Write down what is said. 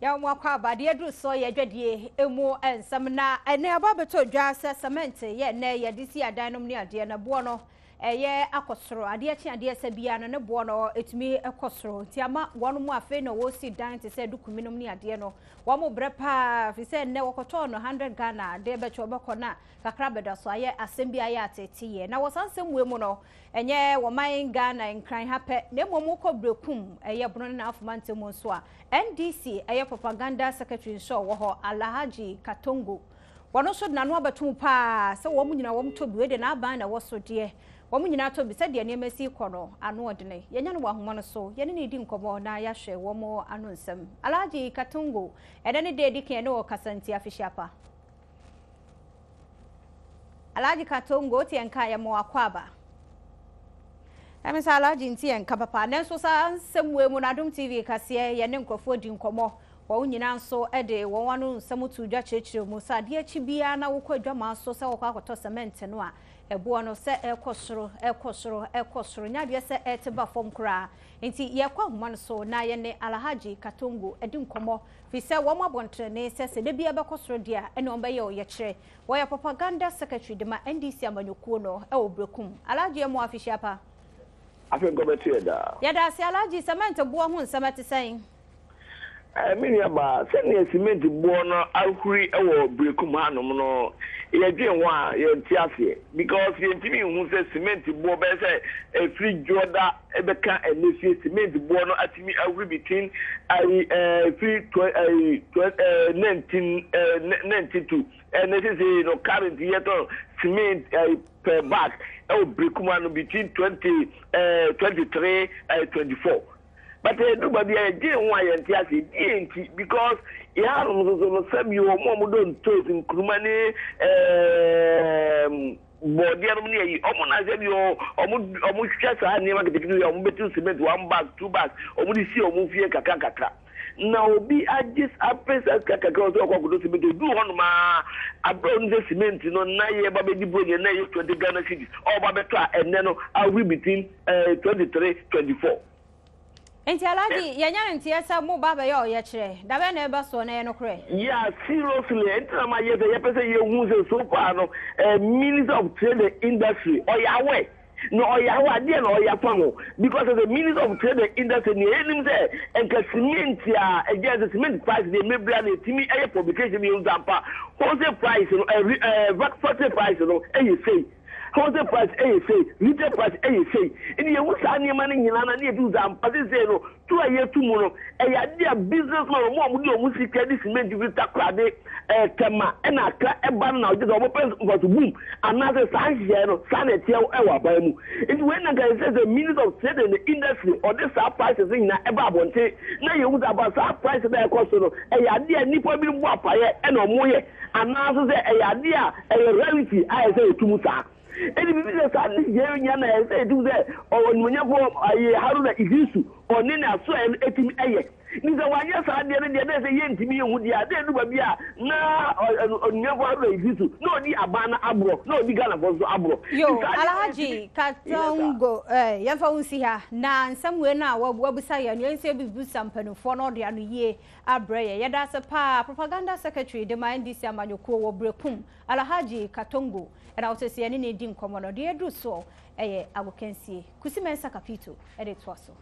ya mo akwa abade edu so ye dwadie emu ensam na ene ababeto dwa se cement ye na ye disi adan nom ne ade na bo no eye akosoro ade chi ade se bia no ne bo no etumi ekosoro ti ama wonu mu afi no wo si dan te se dukumi nom ne ade no wo mo brepa fi se ne wokoto no 100 Ghana de be cho beko na kakra beda so aye asem bia ya atete ye na wosansem we mu no enye wo man Ghana nkran hape ne momu ko brekum eye bono na afomante mu so a NDC eye propaganda secretary so wo ho Alhaji Katongo wono so nanu abatum pa se wo mu nyina wo mtobi we de na aban na wo so de wo mu nyina to bi se de ne masi kono anu odene yenya no wahoma no so ye ne di nkomo na ya hwe wo mo anu nsem Alhaji Katongo ede ne de dikan ne wo kasanti afishiapa Alhaji Katongo ti enka ye mo akwaba Emisa Alhaji nti enka papa nenso sa nsem we mu na Adom TV kase ye ne nkrofo di nkomo wo nyina nso ede wo wanu nsem tu dwa chechire mu sa de achi bia na wo kwadwa ma so se wo kwakoto cement no a ebo no se ekosoro nya de se eteba fom kra nti ye kwa homa no so na ye ne Alhaji Katongo edi nkomo fi se wo mabontre ne se de bia bekosoro dia ene on be ye o ye kire wo ya propaganda secretary de ma NDC amanyokuo no e obrekum Alhaji emu afishiapa afen komete da ya da se Alhaji cement bo ho nsem sen mini aba sene cement bo no ahuri ewo brekum hanom no ye dwen wa ye tiase because ye ntimi hu se cement bo be se free joda ebeka enefi cement bo no atimi ahuri between free 1992 and this is no current year to cement per bag brekum no between 23 24 but nobody again why and because ya no some you mo don't toast in krumani body army omo na say you omo chasa ni ma ketekinu ya omo betu cement 1 bag 2 bags omo di si omo fie kaka na obi agis apesa kaka so kwakudo cement do hono ma abron the cement no na ye ba be di broye na ye 20 Ghana cedis o ba beto a enne no awi between 23 24 Enti Alhaji yanya nti esa mo baba ye o ye kire da be na ebe so na ye no kure yeah seriously enta ma ye pese ye hu se so far no Minister of Trade and Industry or yawe no or yawa de no or yafamu because of the Minister of Trade and Industry ni enim say enka cement ya against the cement price they may bring the timi air publication you zampa wholesale price no factory price no say wholesale price say retail price say in you say any money nyina na na do zam pase say no to aye tu mu no ya dia businessman mo amudi omu sika di cement bi takrade kema na akra eba na oje so pen for to boom and na say san share no san etie e wa ba mu it when na guy say the Minister of Trade and Industry or this prices nyina eba abonte na ye use about price na e cost no ya dia nipa bi mu apaye e na omo ye and na so say ya dia reality I say tu mu sa any business and nya na say do that or nwonya for aye haruna igisu or nina so etimi eye ni za wanya sa de say yentimi yehu dia de du ba bia na onya for haruna igisu no di abana abro no di Ghana for so abro yo Alhaji Katongo ye fa unsi ha na nsam na wabusa ya no ense bibu sampanufo no de anu ye abreye ye da se pa propaganda secretary de ma NDC amanyoko wo brekum Alhaji Katongo and I was saying, I need to do so. Agokensi, Kusimensa Capito, edit was so.